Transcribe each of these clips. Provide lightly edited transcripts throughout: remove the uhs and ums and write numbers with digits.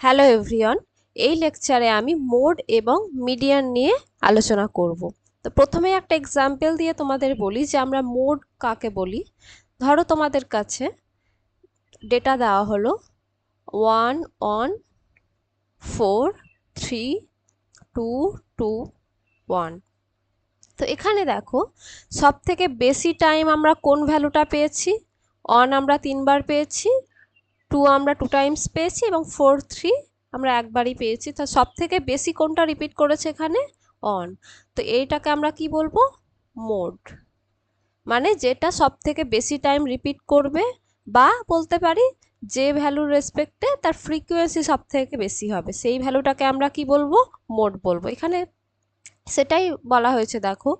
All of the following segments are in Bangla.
হ্যালো এভরিওয়ান, এই লেকচারে আমি মোড এবং মিডিয়ান নিয়ে আলোচনা করব। তো প্রথমে একটা এক্সাম্পল দিয়ে তোমাদের বলি যে আমরা মোড কাকে বলি। ধরো তোমাদের কাছে ডেটা দেওয়া হলো 1 on 4 3 2 2 1। তো এখানে দেখো সব থেকে বেশি টাইম আমরা কোন ভ্যালুটা পেয়েছি। অন আমরা 3 বার পেয়েছি, 2 আমরা 2 টাইমস পেয়েছি এবং 4 3 আমরা একবারই পেয়েছি। তো সব থেকে বেশি কোনটা রিপিট করেছে এখানে? অন। তো এইটাকে আমরা কি বলবো? মোড। মানে যেটা সব থেকে বেশি টাইম রিপিট করবে, বা বলতে পারি যে ভ্যালুর রেসপেক্টে তার ফ্রিকোয়েন্সি সব থেকে বেশি হবে, সেই ভ্যালুটাকে আমরা কি বলবো? মোড বলবো। এখানে সেটাই বলা হয়েছে, দেখো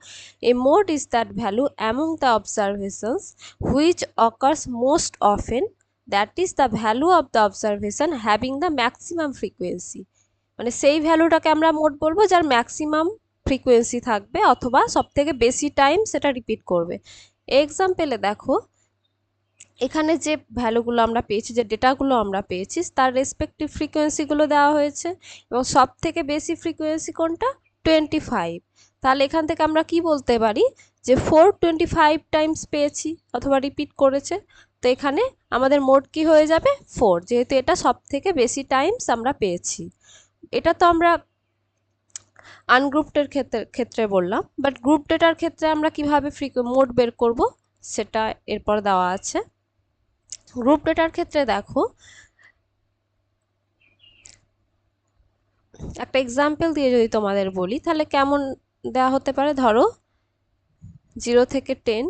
a mode is that value among the observations which occurs most often, that is the value of the observation having the maximum frequency. মানে সেই ভ্যালুটাকে আমরা মোড বলবো যার ম্যাক্সিমাম ফ্রিকোয়েন্সি থাকবে অথবা সব থেকে বেশি টাইম সেটা রিপিট করবে। এক্সাম্পলে দেখো এখানে যে ভ্যালুগুলো আমরা পেয়েছি, যে ডেটাগুলো আমরা পেয়েছি, তার রেসপেক্টিভ ফ্রিকোয়েন্সিগুলো দেওয়া হয়েছে এবং সব থেকে বেশি ফ্রিকোয়েন্সি কোনটা? 25। তাহলে এখান থেকে আমরা কি বলতে পারি যে 425 টাইমস পেয়েছি অথবা রিপিট করেছে। তো এখানে আমাদের মোট কি হয়ে যাবে? 4, যেহেতু এটা সব থেকে বেশি টাইমস আমরা পেয়েছি। এটা তো আমরা আনগ্রুপডের ক্ষেত্রে বললাম, বাট গ্রুপ ডেটার ক্ষেত্রে আমরা কিভাবে মোড বের করব সেটা এরপর দেওয়া আছে। গ্রুপ ডেটার ক্ষেত্রে দেখো একটা এক্সাম্পল দিয়ে যদি তোমাদের বলি তাহলে কেমন দেওয়া হতে পারে। ধরো 0 থেকে 10,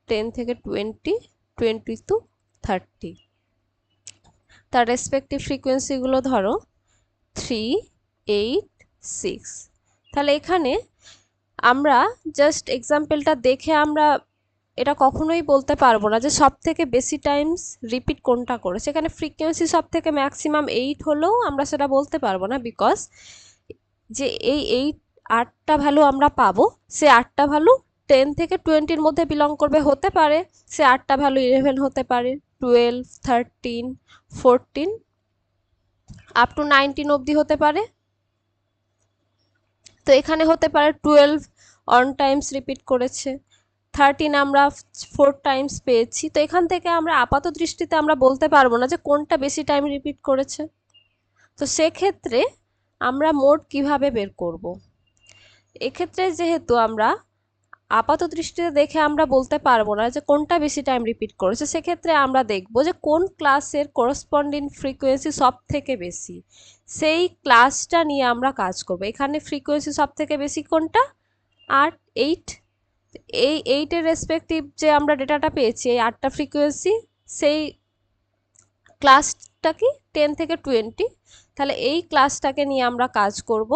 10 থেকে 20, 20 to 30, তার রেসপেক্টিভ ফ্রিকোয়েন্সিগুলো ধরো 3, 8, 6। তাহলে এখানে আমরা জাস্ট এক্সাম্পলটা দেখে আমরা এটা কখনোই বলতে পারবো না যে সব থেকে বেশি টাইমস রিপিট কোনটা করেছে। এখানে ফ্রিকোয়েন্সি সব থেকে ম্যাক্সিমাম 8 হলেও আমরা সেটা বলতে পারবো না, বিকজ যে এই 8টা ভ্যালু আমরা পাবো, সে 8টা ভ্যালু 10 থেকে 20-র মধ্যে বিলং করবে। হতে পারে সে 8টা ভ্যালু 11 হতে পারে, 12, 13, 14 আপ টু 19 অবধি হতে পারে। তো এখানে হতে পারে 12 অন টাইমস রিপিট করেছে, 13 আমরা 4 টাইমস পেয়েছি। তো এখান থেকে আমরা আপাত দৃষ্টিতে আমরা বলতে পারবো না যে কোনটা বেশি টাইম রিপিট করেছে। তো সেক্ষেত্রে আমরা মোড কিভাবে বের করব? এক্ষেত্রে যেহেতু আমরা আপাত দৃষ্টিতে দেখে আমরা বলতে পারবো না যে কোনটা বেশি টাইম রিপিট করেছে, সেক্ষেত্রে আমরা দেখব যে কোন ক্লাসের করসপন্ডিং ফ্রিকোয়েন্সি সব থেকে বেশি, সেই ক্লাসটা নিয়ে আমরা কাজ করব। এখানে ফ্রিকোয়েন্সি সব থেকে বেশি কোনটা? 8, 8। এই 8-এর রেসপেক্টিভ যে আমরা ডেটাটা পেয়েছি, এই 8টা ফ্রিকোয়েন্সি, সেই ক্লাসটা কি 10 থেকে 20। তাহলে এই ক্লাসটাকে নিয়ে আমরা কাজ করব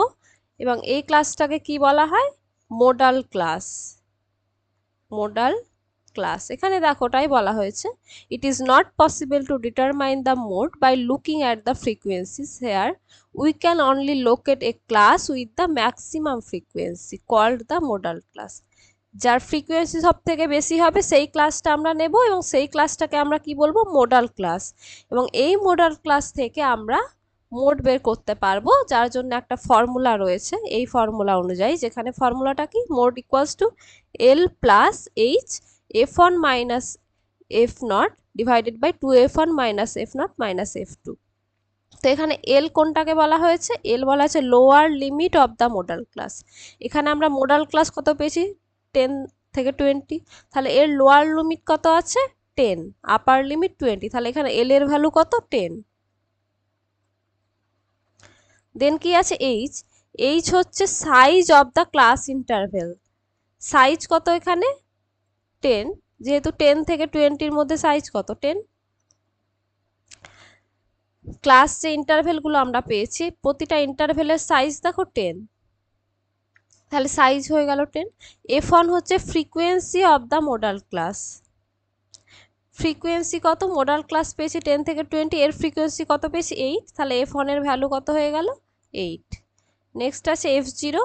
এবং এই ক্লাসটাকে কি বলা হয়? Modal class. Modal class. এখানে দেখো ওটাই বলা হয়েছে, it is not possible to determine the mode by looking at the frequencies, here we can only locate a class with the maximum frequency called the modal class. যার ফ্রিকোয়েন্সি সব থেকে বেশি হবে সেই ক্লাসটা আমরা নেব এবং সেই ক্লাসটাকে আমরা কি বলবো? Modal class. এবং এই মোডাল ক্লাস থেকে আমরা মোড বের করতে পারবো, যার জন্য একটা ফর্মুলা রয়েছে। এই ফর্মুলা অনুযায়ী, যেখানে ফর্মুলাটা কি? Mode equals to L plus H F one minus F nought divided by 2f1 minus F nought minus f2। তো এখানে এল কোনটাকে বলা হয়েছে? এল বলা হয়েছে lower limit of the modal class. এখানে আমরা মোডাল ক্লাস কত পেয়েছি? 10 থেকে 20। তাহলে এর লোয়ার লিমিট কত আছে? 10, আপার লিমিট 20। তাহলে এখানে এল এর ভ্যালু কত? 10। দেন কি আছে? এইচ। এইচ হচ্ছে size of the class interval. Size কত এখানে? 10। যেহেতু 10 থেকে 20-র মধ্যে সাইজ কত? 10। ক্লাস যে ইন্টারভেলগুলো আমরা পেয়েছি, প্রতিটা ইন্টারভেলের সাইজ দেখো 10। তাহলে সাইজ হয়ে গেল 10। f1 হচ্ছে frequency of the modal class. Frequency কত? মোডাল ক্লাস পেয়েছি 10 থেকে 20, এর ফ্রিকোয়েন্সি কত পেয়েছি? 8। তাহলে f1 এর ভ্যালু কত হয়ে গেল? 8। নেক্সট আছে f0,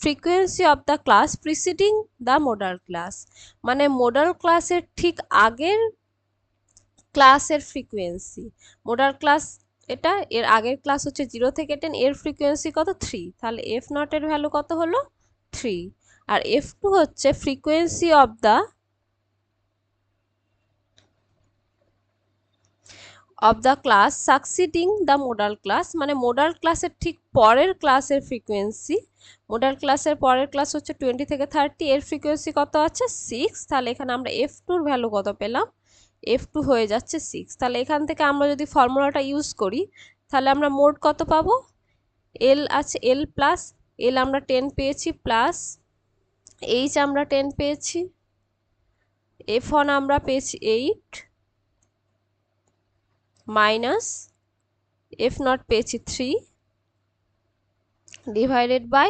frequency of the class preceding the modal class. মানে মোডাল ক্লাসের ঠিক আগের ক্লাসের ফ্রিকোয়েন্সি। মোডাল ক্লাস এটা এর আগের ক্লাস হচ্ছে 0 থেকে 10, এর ফ্রিকোয়েন্সি কত 3, তাহলে এফ নট এর ভ্যালু কত হলো 3। আর F2 হচ্ছে frequency of the class সাকসিডিং the modal class, মানে মোডাল ক্লাসের ঠিক পরের ক্লাসের ফ্রিকোয়েন্সি। মোডাল ক্লাসের পরের ক্লাস হচ্ছে 20 থেকে 30, এর ফ্রিকোয়েন্সি কত আছে 6। তাহলে এখানে আমরা F2-র ভ্যালু কত পেলাম, F2 হয়ে যাচ্ছে 6। তাহলে এখান থেকে আমরা যদি ফর্মুলাটা ইউজ করি তাহলে আমরা মোড কত পাবো, L আছে L প্লাস L আমরা 10 পেয়েছি, প্লাস H আমরা 10 পেয়েছি, F1 আমরা পেয়েছি 8, মাইনাস F0 পেয়েছি 3, ডিভাইডেড বাই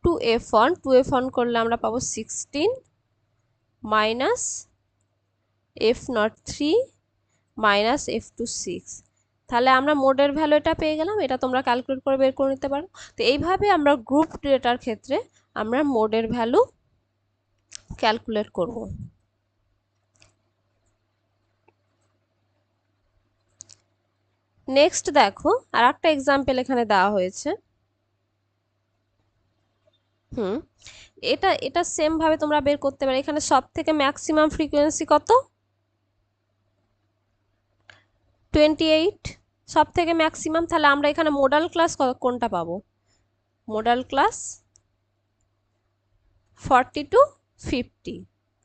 2F1, 2F1 করলে আমরা পাবো 16, মাইনাস F0 3, মাইনাস F2 6। তাহলে আমরা মোডের ভ্যালু এটা পেয়ে গেলাম, এটা তোমরা ক্যালকুলেট করে বের করে নিতে পারো। তো এইভাবে আমরা গ্রুপ ডেটার ক্ষেত্রে আমরা মোডের ভ্যালু ক্যালকুলেট করব। নেক্সট দেখো আর একটা এক্সাম্পল এখানে দেওয়া হয়েছে। এটা এটা সেম ভাবে তোমরা বের করতে পারো। এখানে সব থেকে ম্যাক্সিমাম ফ্রিকোয়েন্সি কত 28, সব থেকে ম্যাক্সিমাম। তাহলে আমরা এখানে মোডাল ক্লাস কোনটা পাবো, মোডাল ক্লাস 40 to 50,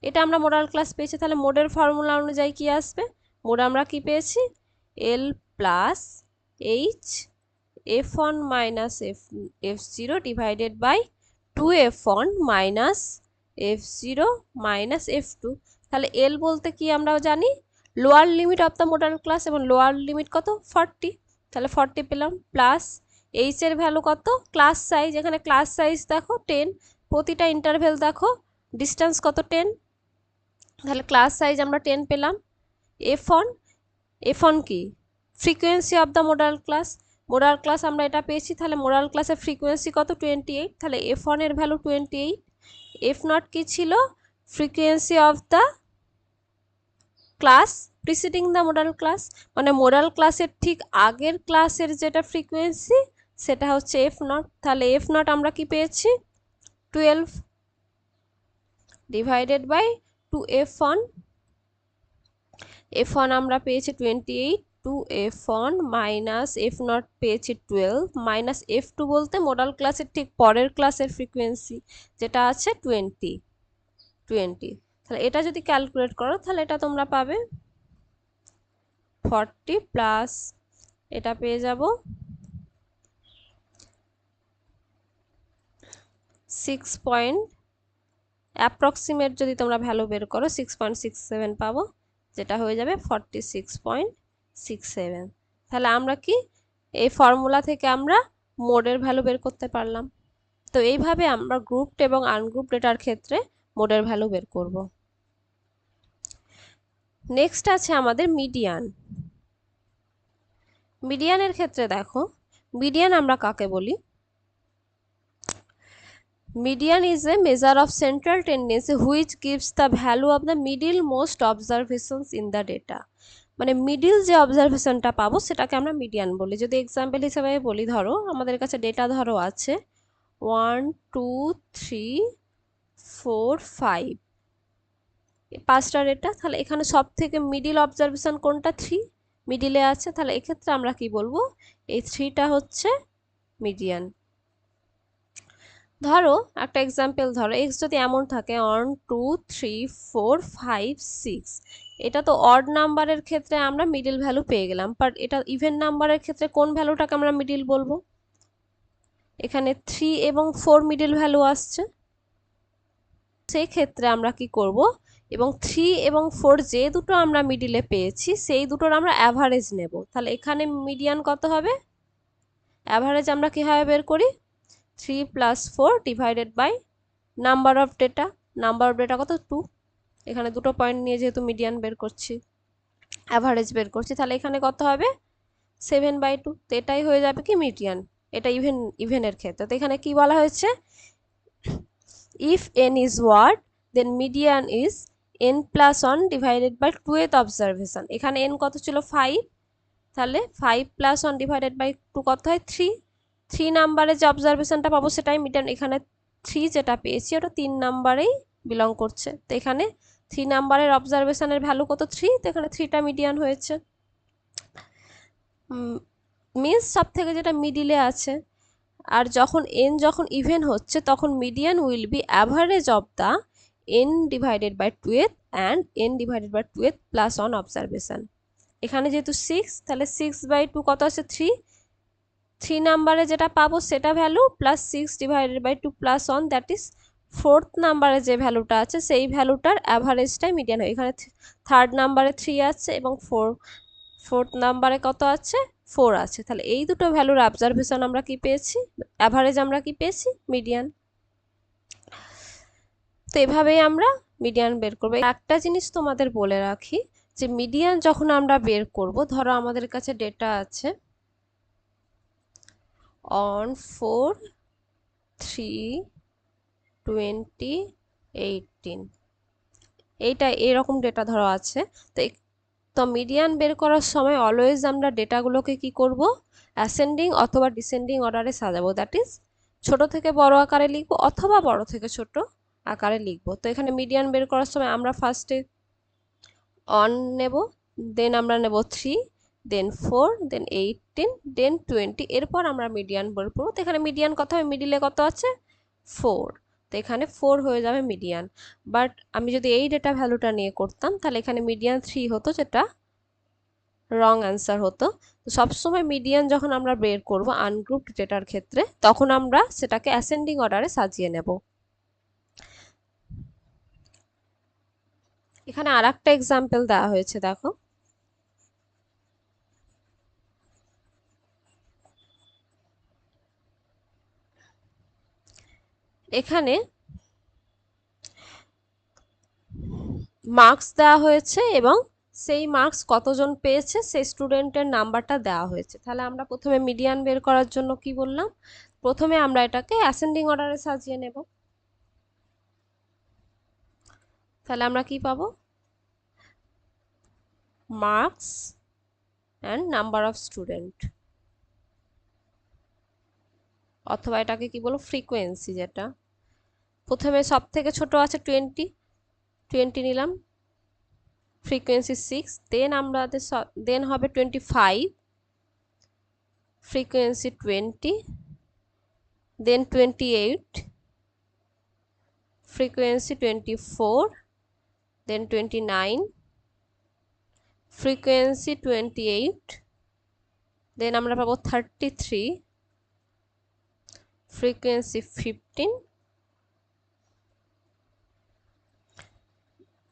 এটা আমরা মোডাল ক্লাস পেয়েছি। তাহলে মোডের ফর্মুলা অনুযায়ী কি আসবে, মোড আমরা কি পেয়েছি L plus H F1 minus F0 divided by 2F1 minus F0 minus F2। তাহলে L বলতে কি আমরা জানি lower limit of the modal class, এবং লোয়ার লিমিট কত 40, তাহলে 40 পেলাম, প্লাস H এর ভ্যালু কত ক্লাস সাইজ, এখানে ক্লাস সাইজ দেখো 10, প্রতিটা ইন্টারভেল দেখো ডিস্টেন্স কত 10, তাহলে ক্লাস সাইজ আমরা 10 পেলাম। F1 কি frequency of the modal class, modal class আমরা এটা পেয়েছি, তাহলে মোডাল ক্লাসের ফ্রিকোয়েন্সি কত 28, তাহলে F1 এর ভ্যালু 28। F0 কি ছিল frequency of the class preceding the modal class, মানে মোডাল ক্লাসের ঠিক আগের ক্লাসের যেটা ফ্রিকোয়েন্সি সেটা হচ্ছে F0। তাহলে F0 আমরা কি পেয়েছি 12 ডিভাইডেড বাই 2F1, F1 আমরা পেয়েছি 28, 2F1 মাইনাস F0 পেয়েছি 12, মাইনাস F2 বলতে মোডাল ক্লাসের ঠিক পরের ক্লাসের ফ্রিকোয়েন্সি যেটা আছে 20। তাহলে এটা যদি ক্যালকুলেট করো তাহলে এটা তোমরা পাবে 40 প্লাস এটা পেয়ে যাব 6 পয়েন্ট অ্যাপ্রক্সিমেট, যদি তোমরা ভ্যালু বের করো 6.67 পাবো, যেটা হয়ে যাবে 46.67। তাহলে আমরা কি এই ফর্মুলা থেকে আমরা মোডের ভ্যালু বের করতে পারলাম। তো এইভাবে আমরা গ্রুপড এবং আনগ্রুপ ডেটার ক্ষেত্রে মোডের ভ্যালু বের করব। নেক্সট আছে আমাদের মিডিয়ান। মিডিয়ানের ক্ষেত্রে দেখো মিডিয়ান আমরা কাকে বলি, median is a measure of central tendency which gives the value of the middle most observations in the data, মানে মিডিল যে অবজারভেশনটা পাবো সেটাকে আমরা মিডিয়ান বলি। যদি এক্সাম্পল হিসেবে বলি, ধরো আমাদের কাছে ডেটা ধরো আছে 1 2 3 4 5, পাঁচটা ডেটা, তাহলে এখানে সব থেকে মিডিল অবজারভেশন কোনটা 3 মিডিলে আছে, তাহলে এক্ষেত্রে আমরা কি বলবো এই 3টা হচ্ছে মিডিয়ান। ধরো একটা এক্সাম্পল, ধরো x যদি এমন থাকে 1 2 3 4 5 6, এটা তো অড নাম্বারের ক্ষেত্রে আমরা মিডল ভ্যালু পেয়ে গেলাম, বাট এটা ইভেন নাম্বারের ক্ষেত্রে কোন ভ্যালুটাকে আমরা মিডল বলবো, এখানে 3 এবং 4 মিডল ভ্যালু আসছে, সেই ক্ষেত্রে আমরা কি করব, এবং 3 এবং 4 যে দুটো আমরা মিডিলে পেয়েছি সেই দুটোর আমরা অ্যাভারেজ নেব। তাহলে এখানে মিডিয়ান কত হবে, অ্যাভারেজ আমরা কিভাবে বের করি 3 plus 4 divided by number of data, number of data কত 2, এখানে দুটো পয়েন্ট নিয়ে যেহেতু মিডিয়ান বের করছি অ্যাভারেজ বের করছি, তাহলে এখানে কত হবে 7/2। তো এটাই হয়ে যাবে কি মিডিয়ান, এটা ইভেনের ক্ষেত্রে। তো এখানে কি বলা হয়েছে, if n is odd then median is n plus 1 divided by 2th observation, এখানে n কত ছিল 5, তাহলে 5 প্লাস 1 ডিভাইডেড বাই 2 কত হয় 3। 3 নাম্বারে যে অবজারভেশনটা পাবো সেটাই মিডিয়ান। এখানে 3 যেটা পেয়েছি ওটা 3 নাম্বারেই বিলং করছে, তো এখানে 3 নাম্বারের অবজারভেশনের ভ্যালু কত 3, তো এখানে 3টা মিডিয়ান হয়েছে। মিনস সব থেকে যেটা মিডিলে আছে। আর যখন n যখন ইভেন হচ্ছে তখন median will be average of the n divided by 2th and n divided by 2th plus 1 observation. এখানে যেহেতু 6, তাহলে 6/2 কত আছে 3। 3 নাম্বারে যেটা পাবো সেটা value plus 6 divided by 2 plus 1, that is 4th নাম্বারে যে ভ্যালুটা আছে সেই ভ্যালুটার অ্যাভারেজটাই মিডিয়ান হয়। এখানে 3rd নাম্বারে 3 আছে এবং 4th নাম্বারে কত আছে 4 আছে, তাহলে এই দুটো ভ্যালুর অবজারভেশন আমরা কি পেয়েছি, অ্যাভারেজ আমরা কি পেয়েছি, মিডিয়ান। তো এভাবেই আমরা মিডিয়ান বের করব। একটা জিনিস তোমাদের বলে রাখি যে মিডিয়ান যখন আমরা বের করব, ধরো আমাদের কাছে ডেটা আছে on 4, 3, 20, 18, এইটা এরকম ডেটা ধরো আছে। তো মিডিয়ান বের করার সময় অলওয়েজ আমরা ডেটাগুলোকে কি করব, অ্যাসেন্ডিং অথবা ডিসেন্ডিং অর্ডারে সাজাবো, দ্যাট ইজ ছোট থেকে বড় আকারে লিখবো অথবা বড় থেকে ছোট আকারে লিখবো। তো এখানে মিডিয়ান বের করার সময় আমরা ফার্স্টে অন নেব, দেন আমরা নেব 3, দেন 4, দেন 18, দেন 20, এরপর আমরা মিডিয়ান বের করবো। তো এখানে মিডিয়ান কত হবে, মিডিলে কত আছে 4, তো এখানে 4 হয়ে যাবে মিডিয়ান। বাট আমি যদি এই ডেটা ভ্যালুটা নিয়ে করতাম তাহলে এখানে মিডিয়ান 3 হতো, যেটা রং অ্যান্সার হতো। তো সবসময় মিডিয়ান যখন আমরা বের করব আনগ্রুপড ডেটার ক্ষেত্রে, তখন আমরা সেটাকে অ্যাসেন্ডিং অর্ডারে সাজিয়ে নেব। এখানে আর একটা এক্সাম্পল দেওয়া হয়েছে, দেখো এখানে মার্কস দেওয়া হয়েছে এবং সেই মার্কস কতজন পেয়েছে সেই স্টুডেন্টের নাম্বারটা দেওয়া হয়েছে। তাহলে আমরা প্রথমে মিডিয়ান বের করার জন্য কি বললাম, প্রথমে আমরা এটাকে অ্যাসেন্ডিং অর্ডারে সাজিয়ে নেব। তাহলে আমরা কি পাবো, marks and number of student, অথবা এটাকে কি বলবো ফ্রিকোয়েন্সি, যেটা প্রথমে সব থেকে ছোট আছে 20 নিলাম, ফ্রিকোয়েন্সি 6, দেন আমাদের দেন হবে 25, ফ্রিকোয়েন্সি 20, দেন 28, ফ্রিকোয়েন্সি 24, দেন 29, ফ্রিকোয়েন্সি 28, দেন আমরা পাবো 33, ফ্রিকোয়েন্সি 15,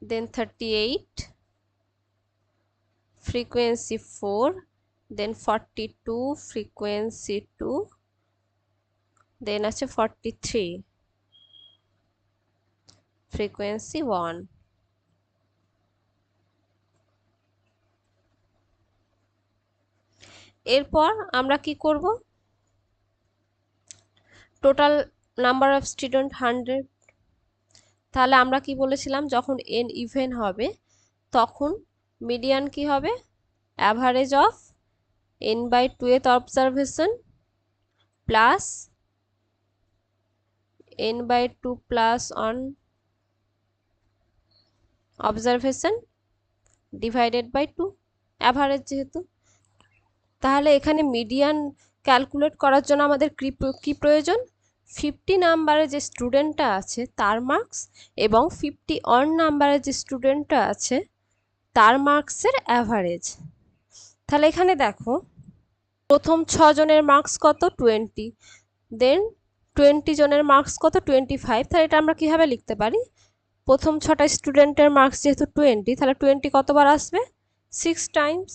দেন 38, ফ্রিকোয়েন্সি 4, দেন 42, ফ্রিকোয়েন্সি 2, দেন আছে 43, ফ্রিকোয়েন্সি 1। এরপর আমরা কি করব, টোটাল নাম্বার অফ স্টুডেন্ট 100। তাহলে আমরা কি বলেছিলাম, যখন n ইভেন হবে তখন মিডিয়ান কি হবে, average of n/2th observation plus n/2 plus 1 observation divided by 2, average যেহেতু। তাহলে এখানে মিডিয়ান ক্যালকুলেট করার জন্য আমাদের কি প্রয়োজন, 50 নাম্বারে যে স্টুডেন্টটা আছে তার মার্কস এবং 51 নাম্বারে যে স্টুডেন্টটা আছে তার মার্কসের অ্যাভারেজ। তাহলে এখানে দেখো প্রথম 6 জনের মার্কস কত 20, দেন 20 জনের মার্কস কত 25। তাহলে এটা আমরা কিভাবে লিখতে পারি, প্রথম 6টা স্টুডেন্টের মার্কস যেহেতু 20, তাহলে 20 কতবার আসবে 6 টাইমস।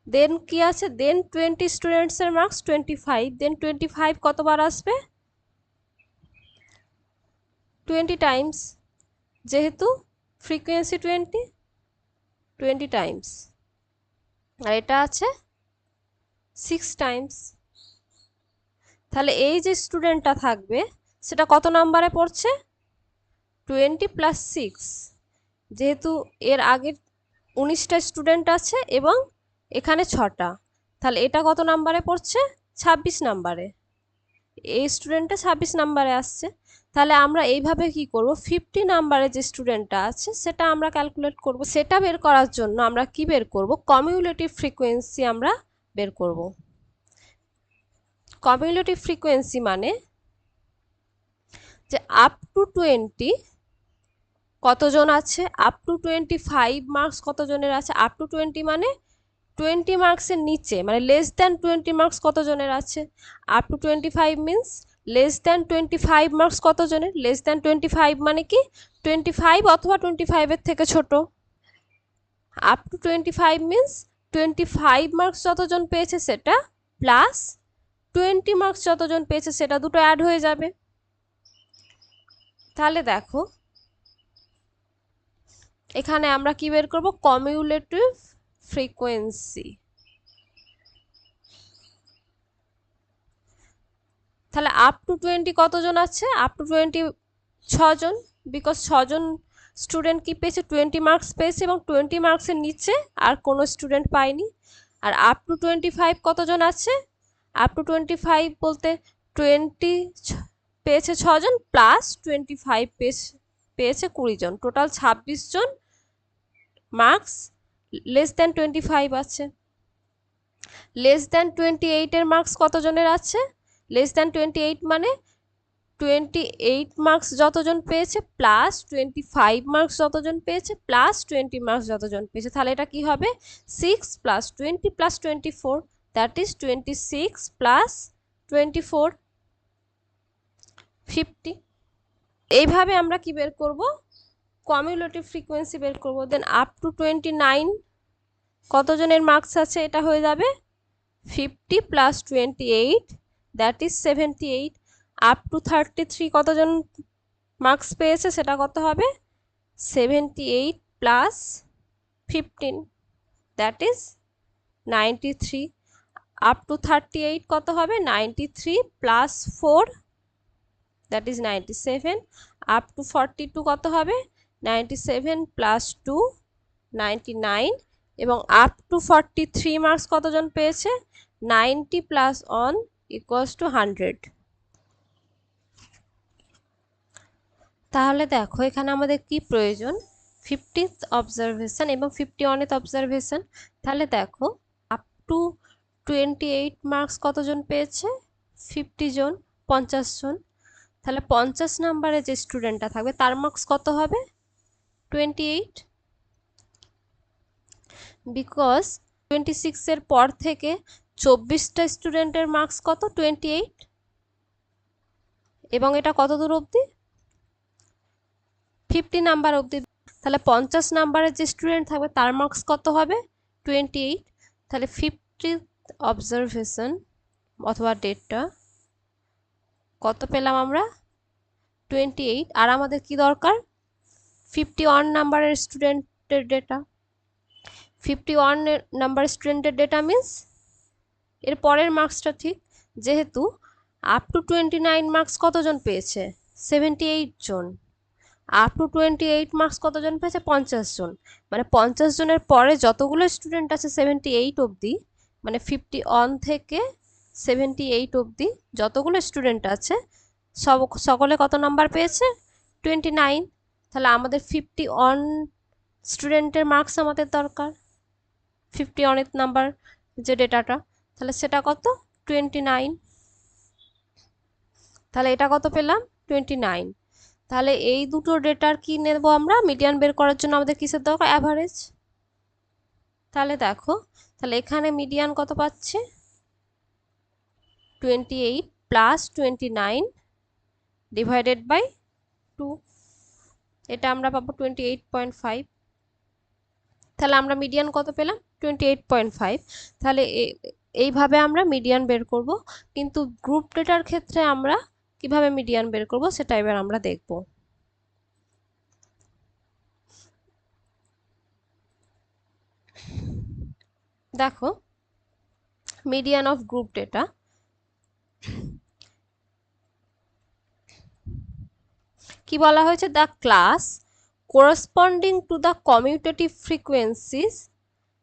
দেন কি আছে, দেন 20 স্টুডেন্টসের মার্কস 25, দেন 25 কতবার আসবে 20 টাইমস, যেহেতু ফ্রিকোয়েন্সি 20 টাইমস, আর এটা আছে 6 টাইমস। তাহলে এই যে স্টুডেন্টটা থাকবে সেটা কত নাম্বারে পড়ছে 20 + 6, যেহেতু এর আগের 19টা স্টুডেন্ট আছে এবং এখানে 6টা, তাহলে এটা কত নাম্বারে পড়ছে? 26 নাম্বারে। এই স্টুডেন্টটা 26 নাম্বারে আসছে। তাহলে আমরা এইভাবে কি করব, 50 নাম্বারে যে স্টুডেন্টটা আছে সেটা আমরা ক্যালকুলেট করব। সেটা বের করার জন্য আমরা কি বের করব, কমিউলেটিভ ফ্রিকোয়েন্সি আমরা বের করব। কমিউলেটিভ ফ্রিকোয়েন্সি মানে যে আপ টু 20 কতজন আছে, আপ টু 25 মার্কস কতজনের আছে, আপ টু 20 মানে 20 মার্কসের নিচে মানে লেস দ্যান 20 মার্কস কতজনের আছে, up to 25 means less than 25 marks কতজনের, লেস দ্যান 25 মানে কি 25 অথবা 25 এর থেকে ছোট। আপ টু 25 মিন্স 25 মার্কস যতজন পেয়েছে সেটা প্লাস 20 মার্কস যতজন পেয়েছে সেটা, দুটো অ্যাড হয়ে যাবে। তাহলে দেখো এখানে আমরা কি বের করব, কমিউলেটিভ ফ্রিকোয়েন্সি। তাহলে আপ টু 20 কতজন আছে, আপ টু 20 6জন, বিকজ 6জন স্টুডেন্ট কি পেয়েছে 20 মার্কস পেয়েছে এবং 20 মার্কসের নিচে আর কোনো স্টুডেন্ট পায়নি। আর আপ টু 25 কতজন আছে, আপ টু 25 বলতে 20 পেয়েছে 6জন প্লাস 25 পেয়েছে 20 জন, টোটাল 26 জন মার্কস লেস দ্যান 25 আছে। লেস দ্যান 28 এর মার্কস কতজনের আছে, লেস দ্যান 28 মানে 28 মার্কস যতজন পেয়েছে প্লাস 25 মার্কস যতজন পেয়েছে প্লাস 20 মার্কস যতজন পেয়েছে, তাহলে এটা কি হবে 6 plus 20 plus 24, that is 26 plus 24 50। এইভাবে আমরা কি বের করব, কমিউলেটিভ ফ্রিকোয়েন্সি বের করব। দেন আপ টু 29 কতজনের মার্কস আছে, এটা হয়ে যাবে 50 plus 28 that is 78। Up to 33 কতজন মার্কস পেয়েছে সেটা কত হবে 78 plus 15 that is 93। Up to 38 কত হবে 93 plus 4 that is 97। Up to 42 কত হবে 97 প্লাস 2 99 এবং আপ টু 43 মার্কস কতজন পেয়েছে 90 প্লাস 1 ইকুয়ালস টু 100। তাহলে দেখো এখানে আমাদের কি প্রয়োজন, 50th অবজারভেশন এবং 51th অবজারভেশন। তাহলে দেখো আপ টু 28 মার্কস কতজন পেয়েছে 50 জন, 50 জন। তাহলে 50 নাম্বারে যে স্টুডেন্টটা থাকবে তার মার্কস কত হবে 28, বিকজ 26 এর পর থেকে 24টা স্টুডেন্টের মার্কস কত 28 এবং এটা কত দূর অবধি 50 নাম্বার অবধি। তাহলে 50 নাম্বারের যে স্টুডেন্ট থাকবে তার মার্কস কত হবে 28। তাহলে 50th অবজারভেশন অথবা ডেটটা কত পেলাম আমরা 28। আর আমাদের কি দরকার 51 নাম্বারের স্টুডেন্টের ডেটা। 51 নাম্বার স্টুডেন্টের ডেটা মিন্স এর পরের মার্কসটা ঠিক, যেহেতু আপ টু 29 মার্কস কতজন পেয়েছে 78 জন, আপ টু 28 মার্কস কতজন পেয়েছে 50 জন, মানে 50 জনের পরে যতগুলো স্টুডেন্ট আছে 78 অবধি, মানে 51 থেকে 78 অবধি যতগুলো স্টুডেন্ট আছে সকলে কত নাম্বার পেয়েছে 29। তাহলে আমাদের 51 স্টুডেন্টের মার্কস আমাদের দরকার, 51th নাম্বার যে ডেটাটা, তাহলে সেটা কত 29। তাহলে এটা কত পেলাম 29। তাহলে এই দুটো ডেটার কি নেব আমরা, মিডিয়ান বের করার জন্য আমাদের কিসের দরকার অ্যাভারেজ। তাহলে দেখো তাহলে এখানে মিডিয়ান কত পাচ্ছে 28 প্লাস 29 ডিভাইডেড বাই 2, এটা আমরা পাবো 28.5। তাহলে আমরা মিডিয়ান কত পেলাম 28.5। তাহলে এইভাবে আমরা মিডিয়ান বের করব, কিন্তু গ্রুপ ডেটার ক্ষেত্রে আমরা কিভাবে মিডিয়ান বের করব সেটা এবার আমরা দেখব। দেখো মিডিয়ান অফ গ্রুপ ডেটা, কি বলা হয়েছে, the class corresponding to the commutative frequencies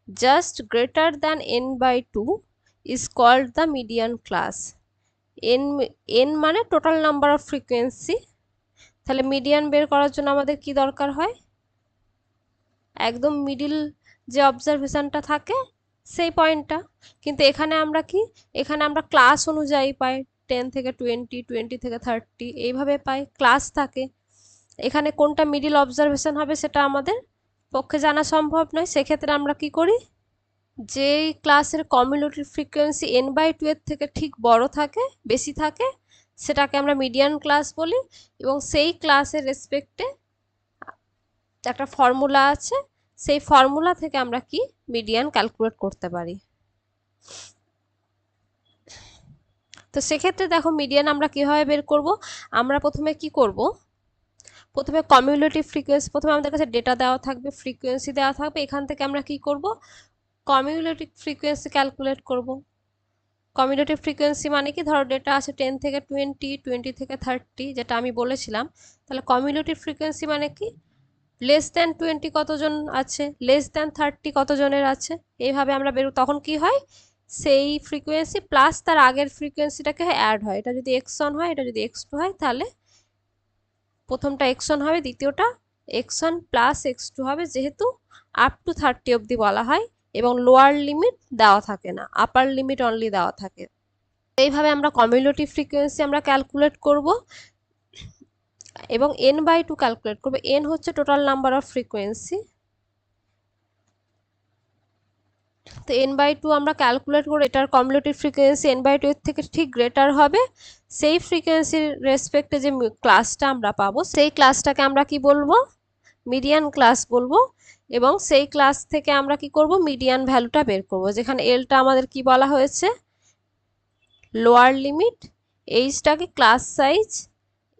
just greater than n by 2 is called the median class. n মানে টোটাল নাম্বার অফ ফ্রিকোয়েন্সি। তাহলে মিডিয়ান বের করার জন্য আমাদের কি দরকার হয়, একদম মিডিল যে অবজারভেশনটা থাকে সেই পয়েন্টটা। কিন্তু এখানে আমরা কি, এখানে আমরা ক্লাস অনুযায়ী পাই, 10 থেকে 20, 20 থেকে 30 এইভাবে পাই, ক্লাস থাকে। এখানে কোনটা মিডিল অবজারভেশন হবে সেটা আমাদের পক্ষে জানা সম্ভব নয়। সেক্ষেত্রে আমরা কি করি, যেই ক্লাসের কমিউলেটিভ ফ্রিকোয়েন্সি n/2 এর থেকে ঠিক বড় থাকে, বেশি থাকে, সেটাকে আমরা মিডিয়ান ক্লাস বলি। এবং সেই ক্লাসের রেসপেক্টে একটা ফর্মুলা আছে, সেই ফর্মুলা থেকে আমরা কি মিডিয়ান ক্যালকুলেট করতে পারি। তো সেক্ষেত্রে দেখো মিডিয়ান আমরা কিভাবে বের করব। আমরা প্রথমে কি করব, প্রথমে কমিউলেটিভ ফ্রিকোয়েন্সি, প্রথমে আমাদের কাছে ডেটা দেওয়া থাকবে, ফ্রিকোয়েন্সি দেওয়া থাকবে, এখান থেকে আমরা কি করব, কমিউলেটিভ ফ্রিকোয়েন্সি ক্যালকুলেট করব। কমিউলেটিভ ফ্রিকোয়েন্সি মানে কি, ধরো ডেটা আছে 10 থেকে 20, 20 থেকে 30, যেটা আমি বলেছিলাম। তাহলে কমিউলেটিভ ফ্রিকোয়েন্সি মানে কি, লেস দ্যান 20 কতজন আছে, লেস দ্যান 30 কতজনের আছে, এইভাবে আমরা বেরো। তখন কি হয়, সেই ফ্রিকোয়েন্সি প্লাস তার আগের ফ্রিকোয়েন্সিটাকে অ্যাড হয়। এটা যদি x1 হয়, এটা যদি x2 হয়, তাহলে প্রথমটা x1 হবে, দ্বিতীয়টা x1 প্লাস x2 হবে, যেহেতু আপ টু 30 অবধি বলা হয় এবং লোয়ার লিমিট দেওয়া থাকে না, আপার লিমিট অনলি দেওয়া থাকে। এইভাবে আমরা কমিউলেটিভ ফ্রিকোয়েন্সি আমরা ক্যালকুলেট করব এবং n/2 ক্যালকুলেট করব। n হচ্ছে টোটাল নাম্বার অফ ফ্রিকোয়েন্সি। তো n/2 আমরা ক্যালকুলেট করে এটার কমিউলেটিভ ফ্রিকোয়েন্সি n/2 এর থেকে ঠিক গ্রেটার হবে, সেই ফ্রিকোয়েন্সির রেসপেক্টে যে ক্লাসটা আমরা পাবো, সেই ক্লাসটাকে আমরা কি বলবো, মিডিয়ান ক্লাস বলবো। এবং সেই ক্লাস থেকে আমরা কি করব, মিডিয়ান ভ্যালুটা বের করব, যেখানে এলটা আমাদের কি বলা হয়েছে, লোয়ার লিমিট, এইচটাকে ক্লাস সাইজ,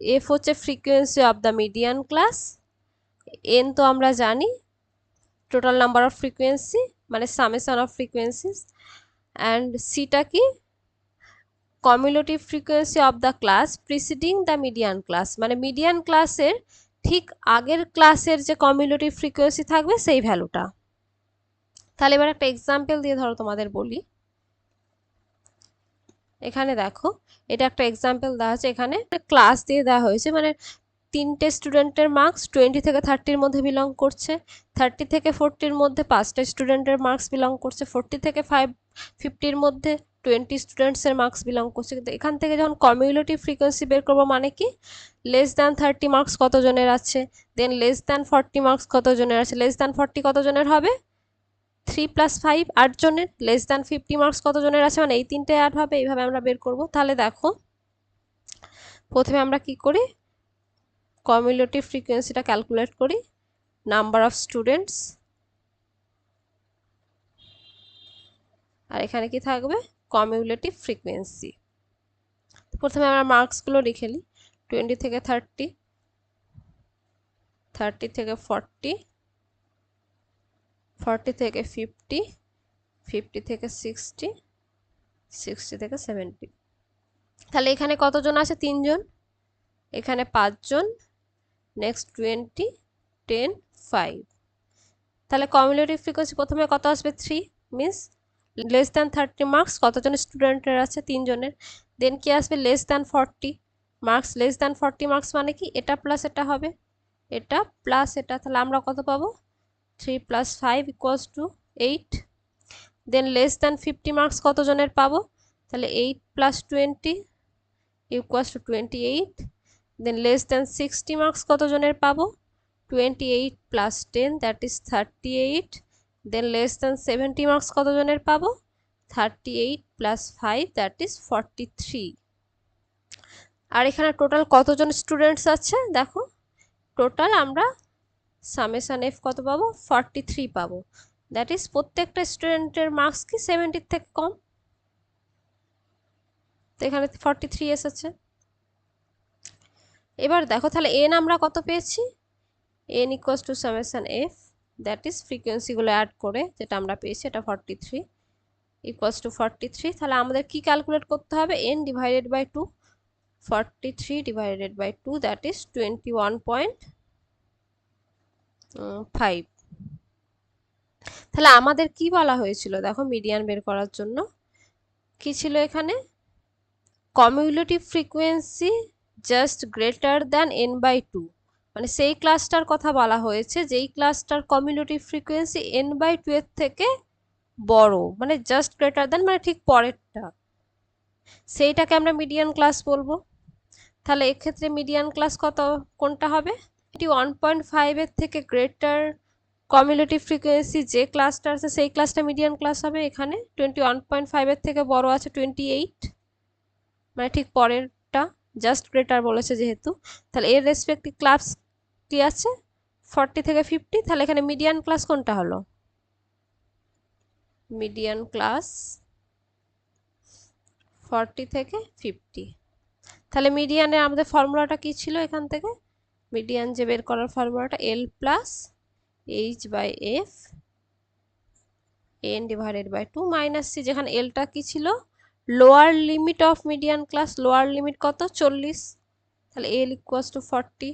এফ হচ্ছে frequency of the median class, N তো আমরা জানি টোটাল নাম্বার অফ ফ্রিকোয়েন্সি মানে সামেশন অফ ফ্রিকোয়েন্সিস, অ্যান্ড সিটা কি, cumulative frequency of the class preceding the median class, মানে মিডিয়ান ক্লাসের ঠিক আগের ক্লাসের যে কমিউলেটিভ ফ্রিকোয়েন্সি থাকবে সেই ভ্যালুটা। তাহলে এবার একটা এক্সাম্পল দিয়ে ধরো তোমাদের বলি। এখানে দেখো, এটা একটা এক্সাম্পল দেওয়া হয়েছে, এখানে ক্লাস দিয়ে দেওয়া হয়েছে, মানে 3টে স্টুডেন্টের মার্কস 20 থেকে 30-র মধ্যে বিলং করছে, 30 থেকে 40-র মধ্যে 5টে স্টুডেন্টের মার্কস বিলং করছে, 40 থেকে 50-র মধ্যে 20 স্টুডেন্টসের মার্কস বিলং করছে। কিন্তু এখান থেকে যখন কমিউলেটিভ ফ্রিকোয়েন্সি বের করবো, মানে কি, লেস দ্যান 30 মার্কস কতজনের আছে, দেন লেস দ্যান 40 মার্কস কতজনের আছে, লেস দ্যান 40 কতজনের হবে, 3 + 5 8 জনের, লেস দ্যান 50 মার্কস কতজনের আছে, মানে এই তিনটে অ্যাড হবে, এইভাবে আমরা বের করব। তাহলে দেখো প্রথমে আমরা কি করি, কমিউলেটিভ ফ্রিকোয়েন্সিটা ক্যালকুলেট করি, নাম্বার অফ স্টুডেন্টস, আর এখানে কি থাকবে, কমিউলেটিভ ফ্রিকোয়েন্সি। প্রথমে আমরা মার্কসগুলো লিখে নিই, 20 থেকে 30, 30 থেকে 40, 40 থেকে 50, 50 থেকে 60, 60 থেকে 70। তাহলে এখানে কতজন আছে, 3 জন, এখানে 5 জন, নেক্সট 20, 10, 5। তাহলে কমিউলেটিভ ফ্রিকোয়েন্সি প্রথমে কত আসবে, 3, মিনস লেস দ্যান 30 মার্কস কতজন স্টুডেন্টের আছে, 3 জনের। দেন কি আসবে, less than 40 marks, less than 40 marks মানে কি, এটা প্লাস এটা হবে, এটা প্লাস এটা, তাহলে আমরা কত পাবো, 3 + 5 = 8। দেন লেস দ্যান 50 মার্কস কতজনের পাবো, তাহলে 8 + 20 = 28। দেন লেস দ্যান 60 মার্কস কতজনের পাবো, 28 + 10 that is 38। Then less than 70 marks কতজনের পাবো, 38 + 5 দ্যাট ইজ 43। আর এখানে টোটাল কতজন স্টুডেন্টস আছে দেখো, টোটাল আমরা সামেশন এফ কত পাবো, 43 পাবো, দ্যাট ইজ প্রত্যেকটা স্টুডেন্টের মার্কস কি 70 থেকে কম, তো এখানে 43 এসেছে। এবার দেখো তাহলে এন আমরা কত পেয়েছি, n = summation F, that is ফ্রিকোয়েন্সিগুলো অ্যাড করে যেটা আমরা পেয়েছি, এটা 43 = 43। তাহলে আমাদের কি ক্যালকুলেট করতে হবে, n / 2, 43 / 2 দ্যাট ইজ 21.5 5। তাহলে আমাদের কি বলা হয়েছিল দেখো মিডিয়ান বের করার জন্য, কি ছিল এখানে, cumulative frequency just greater than n/2, মানে সেই ক্লাসটার কথা বলা হয়েছে যেই ক্লাসটার কমিউলেটিভ ফ্রিকোয়েন্সি n/2 এর থেকে বড়, মানে জাস্ট গ্রেটার দ্যান মানে ঠিক পরেরটা, সেইটাকে আমরা মিডিয়ান ক্লাস বলবো। তাহলে এক্ষেত্রে মিডিয়ান ক্লাস কোনটা হবে, 1.5 এর থেকে গ্রেটার কমিউলেটিভ ফ্রিকোয়েন্সি যে ক্লাসটা আছে সেই ক্লাসটা মিডিয়ান ক্লাস হবে। এখানে 21.5 এর থেকে বড় আছে 28, মানে ঠিক পরেরটা, জাস্ট গ্রেটার বলেছে যেহেতু, তাহলে এর রেসপেক্টিভ ক্লাস কি আছে 40 থেকে 50। তাহলে এখানে মিডিয়ান ক্লাস কোনটা হলো, মিডিয়ান ক্লাস 40 থেকে 50। তাহলে মিডিয়ানের আমাদের ফর্মুলাটা কি ছিল, এখান থেকে মিডিয়ান যে বের করার ফর্মুলাটা L plus H/F n/2 minus C, যেখানে এলটা কি ছিল, lower limit of median class, lower limit কত 40, তাহলে L ইকুয়ালস টু 40।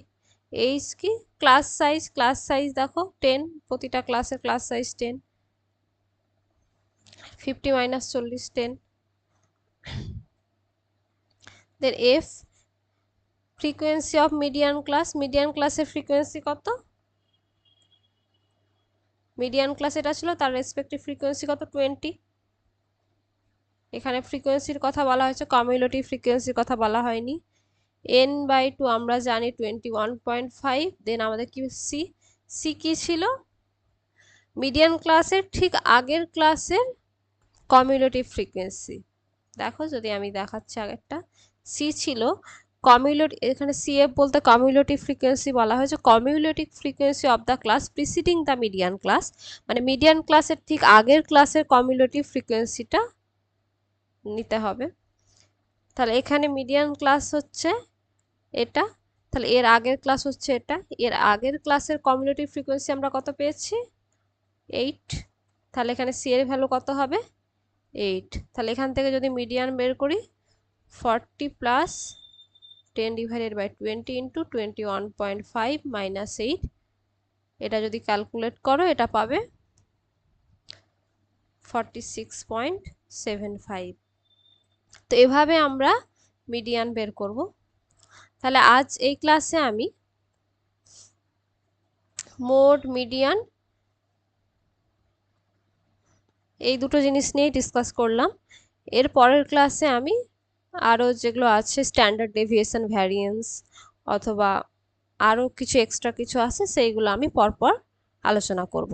H কি ক্লাস সাইজ দেখো 10, প্রতিটা ক্লাসের class size 10, 50 minus 40 10। Then F frequency of median ক্লাসের ফ্রিকোয়েন্সি কত, মিডিয়ান ক্লাস এটা ছিল, তার রেসপেক্টিভ ফ্রিকোয়েন্সি কত 20। এখানে ফ্রিকোয়েন্সির কথা বলা হয়েছে, কমিউলেটিভ ফ্রিকোয়েন্সির কথা বলা হয়নি। n/2 আমরা জানি 21.5। দেন আমাদের কি সি কি ছিল, মিডিয়ান ক্লাসের ঠিক আগের ক্লাসের কমিউলেটিভ ফ্রিকোয়েন্সি। দেখো যদি আমি দেখাচ্ছি আগেরটা, সি ছিল কমিউলেটিভ, এখানে CF বলতে কমিউলেটিভ ফ্রিকোয়েন্সি বলা হয়েছে, cumulative frequency of the class preceding the median class, মানে মিডিয়ান ক্লাসের ঠিক আগের ক্লাসের কমিউলেটিভ ফ্রিকোয়েন্সিটা নিতে হবে। তাহলে এখানে মিডিয়ান ক্লাস হচ্ছে এটা, তাহলে এর আগের ক্লাস হচ্ছে এটা, এর আগের ক্লাসের কমিউলেটিভ ফ্রিকোয়েন্সি আমরা কত পেয়েছি 8, তাহলে এখানে সি এর ভ্যালু কত হবে 8। তাহলে এখান থেকে যদি মিডিয়ান বের করি 40 প্লাস 10/20 ইন্টু 21.5 মাইনাস 8, এটা যদি ক্যালকুলেট করো এটা পাবে 46.75। তো এভাবে আমরা মিডিয়ান বের করব। তাহলে আজ এই ক্লাসে আমি মোড, মিডিয়ান এই দুটো জিনিস নিয়ে ডিসকাস করলাম। এর পরের ক্লাসে আমি আরও যেগুলো আছে স্ট্যান্ডার্ড ডেভিয়েশন, ভ্যারিয়েন্স অথবা আরও কিছু এক্সট্রা কিছু আছে সেইগুলো আমি পরপর আলোচনা করব।